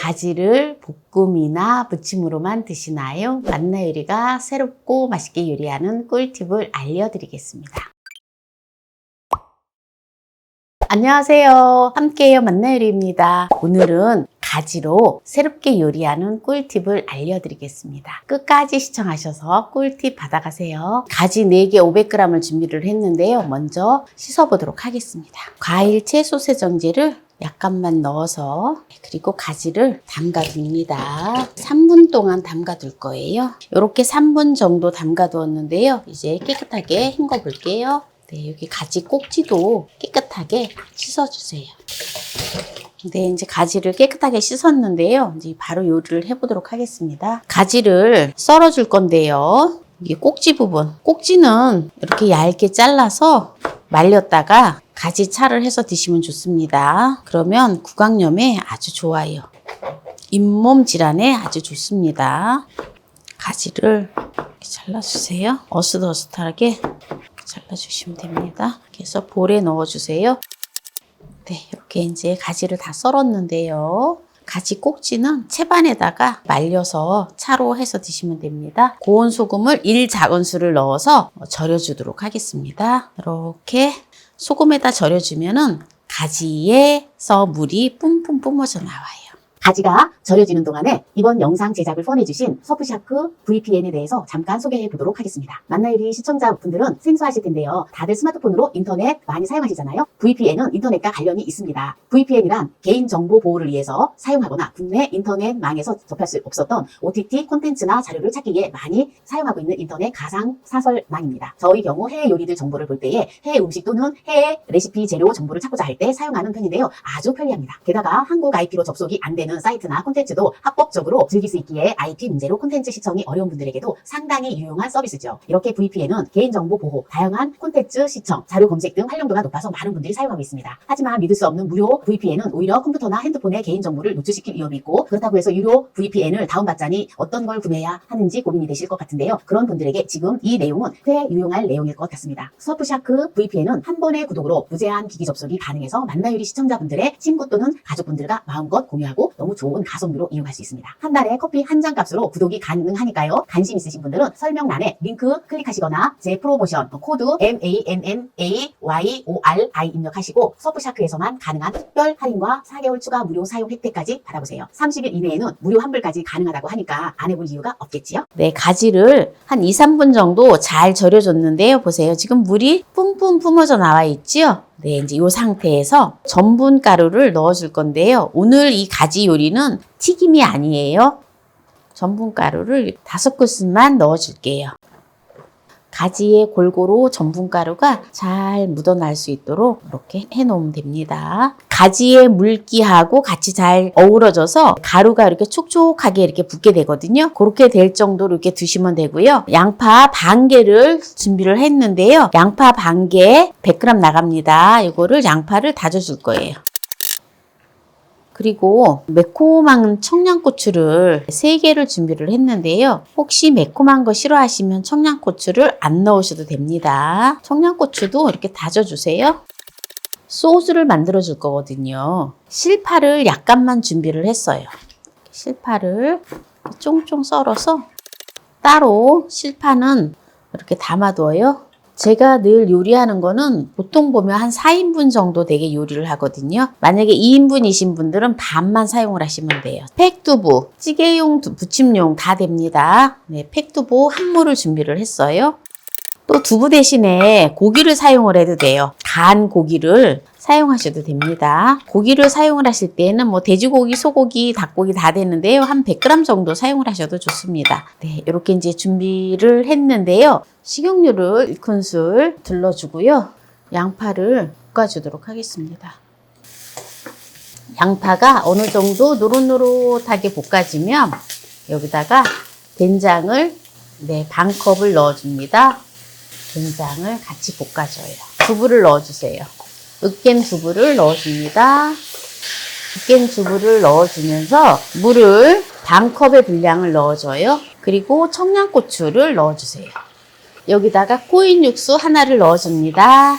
가지를 볶음이나 무침으로만 드시나요? 만나요리가 새롭고 맛있게 요리하는 꿀팁을 알려드리겠습니다. 안녕하세요. 함께해요 만나요리입니다. 오늘은 가지로 새롭게 요리하는 꿀팁을 알려드리겠습니다. 끝까지 시청하셔서 꿀팁 받아가세요. 가지 4개 500g을 준비를 했는데요. 먼저 씻어보도록 하겠습니다. 과일 채소 세정제를 약간만 넣어서 그리고 가지를 담가둡니다. 3분 동안 담가둘 거예요. 이렇게 3분 정도 담가두었는데요. 이제 깨끗하게 헹궈 볼게요. 네, 여기 가지 꼭지도 깨끗하게 씻어주세요. 네, 이제 가지를 깨끗하게 씻었는데요. 이제 바로 요리를 해보도록 하겠습니다. 가지를 썰어줄 건데요. 이게 꼭지 부분. 꼭지는 이렇게 얇게 잘라서 말렸다가 가지차를 해서 드시면 좋습니다. 그러면 구강염에 아주 좋아요. 잇몸 질환에 아주 좋습니다. 가지를 이렇게 잘라주세요. 어슷어슷하게 잘라주시면 됩니다. 그래서 볼에 넣어주세요. 네, 이렇게 이제 가지를 다 썰었는데요. 가지 꼭지는 채반에다가 말려서 차로 해서 드시면 됩니다. 고온 소금을 1작은술을 넣어서 절여주도록 하겠습니다. 이렇게 소금에다 절여주면은 가지에서 물이 뿜뿜 뿜어져 나와요. 가지가 절여지는 동안에 이번 영상 제작을 후원해주신 서프샤크 VPN에 대해서 잠깐 소개해 보도록 하겠습니다. 만나요리 시청자분들은 생소하실 텐데요. 다들 스마트폰으로 인터넷 많이 사용하시잖아요. VPN은 인터넷과 관련이 있습니다. VPN이란 개인정보 보호를 위해서 사용하거나 국내 인터넷망에서 접할 수 없었던 OTT 콘텐츠나 자료를 찾기 위해 많이 사용하고 있는 인터넷 가상 사설망입니다. 저희 경우 해외 요리들 정보를 볼 때에 해외 음식 또는 해외 레시피 재료 정보를 찾고자 할 때 사용하는 편인데요. 아주 편리합니다. 게다가 한국 IP로 접속이 안 되는 사이트나 콘텐츠도 합법적으로 즐길 수 있기에 IP 문제로 콘텐츠 시청이 어려운 분들에게도 상당히 유용한 서비스죠. 이렇게 VPN은 개인정보 보호, 다양한 콘텐츠 시청, 자료 검색 등 활용도가 높아서 많은 분들이 사용하고 있습니다. 하지만 믿을 수 없는 무료 VPN은 오히려 컴퓨터나 핸드폰에 개인정보를 노출시킬 위험이 있고, 그렇다고 해서 유료 VPN을 다운받자니 어떤 걸 구매해야 하는지 고민이 되실 것 같은데요. 그런 분들에게 지금 이 내용은 꽤 유용할 내용일 것 같습니다. 서프샤크 VPN은 한 번의 구독으로 무제한 기기 접속이 가능해서 만나요리 시청자분들의 친구 또는 가족분들과 마음껏 공유하고 너무 좋은 가성비로 이용할 수 있습니다. 한 달에 커피 한 잔 값으로 구독이 가능하니까요. 관심 있으신 분들은 설명란에 링크 클릭하시거나 제 프로모션 코드 MANNAYORI 입력하시고 서프샤크에서만 가능한 특별 할인과 4개월 추가 무료 사용 혜택까지 받아보세요. 30일 이내에는 무료 환불까지 가능하다고 하니까 안 해볼 이유가 없겠지요? 네, 가지를 한 2-3분 정도 잘 절여줬는데요. 보세요. 지금 물이 뿜뿜 뿜어져 나와 있지요? 네, 이제 이 상태에서 전분 가루를 넣어줄 건데요. 오늘 이 가지 요리는 튀김이 아니에요. 전분 가루를 5큰술만 넣어줄게요. 가지에 골고루 전분 가루가 잘 묻어날 수 있도록 이렇게 해놓으면 됩니다. 가지의 물기하고 같이 잘 어우러져서 가루가 이렇게 촉촉하게 이렇게 붙게 되거든요. 그렇게 될 정도로 이렇게 두시면 되고요. 양파 반 개를 준비를 했는데요. 양파 반 개 100g 나갑니다. 이거를 양파를 다져줄 거예요. 그리고 매콤한 청양고추를 3개를 준비를 했는데요. 혹시 매콤한 거 싫어하시면 청양고추를 안 넣으셔도 됩니다. 청양고추도 이렇게 다져주세요. 소스를 만들어 줄 거거든요. 실파를 약간만 준비를 했어요. 실파를 쫑쫑 썰어서 따로 실파는 이렇게 담아둬요. 제가 늘 요리하는 거는 보통 보면 한 4인분 정도 되게 요리를 하거든요. 만약에 2인분이신 분들은 반만 사용을 하시면 돼요. 팩두부, 찌개용, 부침용 다 됩니다. 네, 팩두부 한 무를 준비를 했어요. 또 두부 대신에 고기를 사용을 해도 돼요. 간 고기를 사용하셔도 됩니다. 고기를 사용을 하실 때는 뭐 돼지고기, 소고기, 닭고기 다 되는데요. 한 100g 정도 사용을 하셔도 좋습니다. 네, 이렇게 이제 준비를 했는데요. 식용유를 1큰술 둘러주고요. 양파를 볶아주도록 하겠습니다. 양파가 어느 정도 노릇노릇하게 볶아지면 여기다가 된장을 반 컵을 넣어줍니다. 된장을 같이 볶아줘요. 두부를 넣어주세요. 으깬 두부를 넣어줍니다. 으깬 두부를 넣어주면서 물을 반 컵의 분량을 넣어줘요. 그리고 청양고추를 넣어주세요. 여기다가 코인 육수 하나를 넣어줍니다.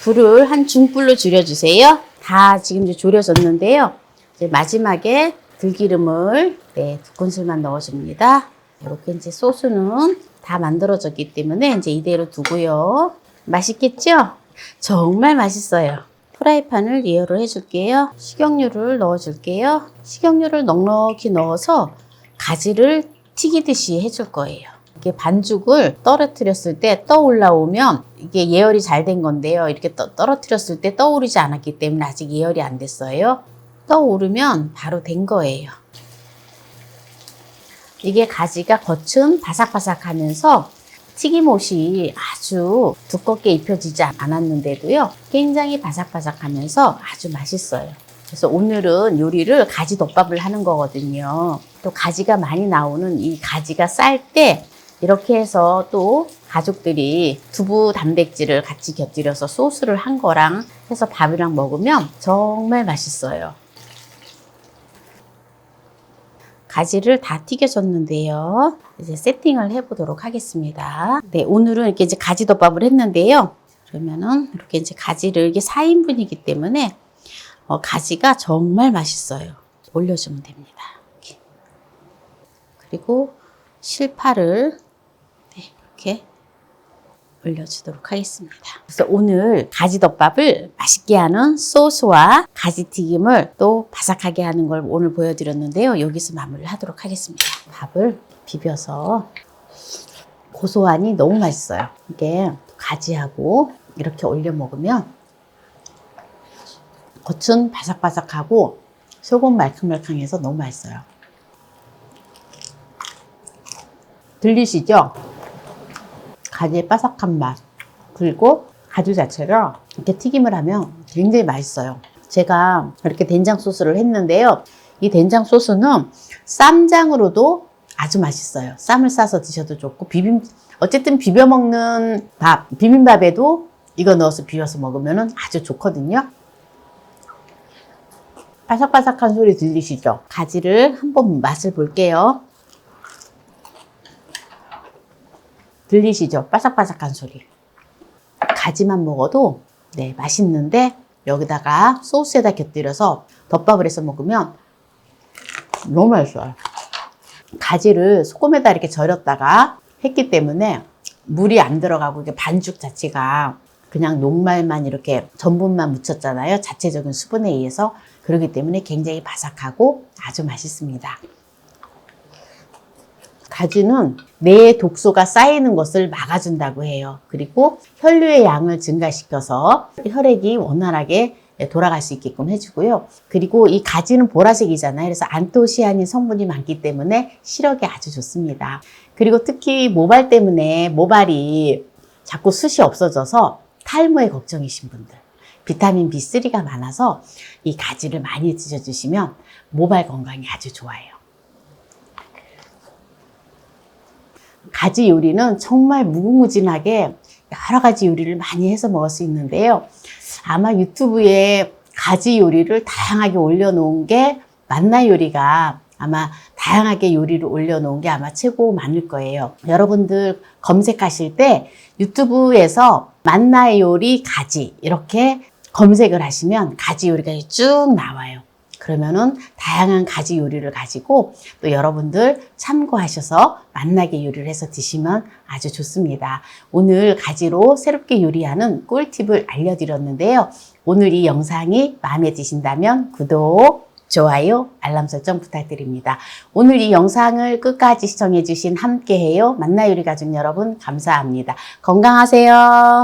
불을 한 중불로 줄여주세요. 다 지금 이제 졸여졌는데요. 이제 마지막에 들기름을 2큰술만 넣어줍니다. 이렇게 이제 소스는 다 만들어졌기 때문에 이제 이대로 두고요. 맛있겠죠? 정말 맛있어요. 프라이팬을 예열을 해줄게요. 식용유를 넣어줄게요. 식용유를 넉넉히 넣어서 가지를 튀기듯이 해줄 거예요. 이렇게 반죽을 떨어뜨렸을 때 떠올라오면 이게 예열이 잘 된 건데요. 이렇게 떨어뜨렸을 때 떠오르지 않았기 때문에 아직 예열이 안 됐어요. 떠오르면 바로 된 거예요. 이게 가지가 겉은 바삭바삭하면서 튀김옷이 아주 두껍게 입혀지지 않았는데도요. 굉장히 바삭바삭하면서 아주 맛있어요. 그래서 오늘은 요리를 가지 덮밥을 하는 거거든요. 또 가지가 많이 나오는 이 가지가 쌀 때 이렇게 해서 또 가족들이 두부 단백질을 같이 곁들여서 소스를 한 거랑 해서 밥이랑 먹으면 정말 맛있어요. 가지를 다 튀겨줬는데요. 이제 세팅을 해보도록 하겠습니다. 네, 오늘은 이렇게 이제 가지 덮밥을 했는데요. 그러면은 이렇게 이제 가지를 이게 4인분이기 때문에 가지가 정말 맛있어요. 올려주면 됩니다. 이렇게. 그리고 실파를 이렇게 올려주도록 하겠습니다. 그래서 오늘 가지덮밥을 맛있게 하는 소스와 가지튀김을 또 바삭하게 하는 걸 오늘 보여드렸는데요. 여기서 마무리를 하도록 하겠습니다. 밥을 비벼서 고소하니 너무 맛있어요. 이게 가지하고 이렇게 올려 먹으면 겉은 바삭바삭하고 속은 말캉말캉해서 너무 맛있어요. 들리시죠? 가지의 바삭한 맛, 그리고 가지 자체가 이렇게 튀김을 하면 굉장히 맛있어요. 제가 이렇게 된장 소스를 했는데요. 이 된장 소스는 쌈장으로도 아주 맛있어요. 쌈을 싸서 드셔도 좋고, 어쨌든 비벼 먹는 밥, 비빔밥에도 이거 넣어서 비벼서 먹으면 아주 좋거든요. 바삭바삭한 소리 들리시죠? 가지를 한번 맛을 볼게요. 들리시죠? 바삭바삭한 소리. 가지만 먹어도 맛있는데 여기다가 소스에다 곁들여서 덮밥을 해서 먹으면 너무 맛있어요. 가지를 소금에다 이렇게 절였다가 했기 때문에 물이 안 들어가고 이게 반죽 자체가 그냥 녹말만 이렇게 전분만 묻혔잖아요. 자체적인 수분에 의해서. 그렇기 때문에 굉장히 바삭하고 아주 맛있습니다. 가지는 뇌의 독소가 쌓이는 것을 막아준다고 해요. 그리고 혈류의 양을 증가시켜서 혈액이 원활하게 돌아갈 수 있게끔 해주고요. 그리고 이 가지는 보라색이잖아요. 그래서 안토시아닌 성분이 많기 때문에 시력에 아주 좋습니다. 그리고 특히 모발 때문에 모발이 자꾸 숱이 없어져서 탈모에 걱정이신 분들, 비타민 B3가 많아서 이 가지를 많이 드셔주시면 모발 건강이 아주 좋아요. 가지 요리는 정말 무궁무진하게 여러 가지 요리를 많이 해서 먹을 수 있는데요. 아마 유튜브에 가지 요리를 다양하게 올려놓은 게 만나 요리가 아마 다양하게 요리를 올려놓은 게 아마 최고 많을 거예요. 여러분들 검색하실 때 유튜브에서 만나 요리 가지 이렇게 검색을 하시면 가지 요리가 쭉 나와요. 그러면은 다양한 가지 요리를 가지고 또 여러분들 참고하셔서 맛나게 요리를 해서 드시면 아주 좋습니다. 오늘 가지로 새롭게 요리하는 꿀팁을 알려드렸는데요. 오늘 이 영상이 마음에 드신다면 구독, 좋아요, 알람 설정 부탁드립니다. 오늘 이 영상을 끝까지 시청해주신 함께해요 만나 요리 가족 여러분 감사합니다. 건강하세요.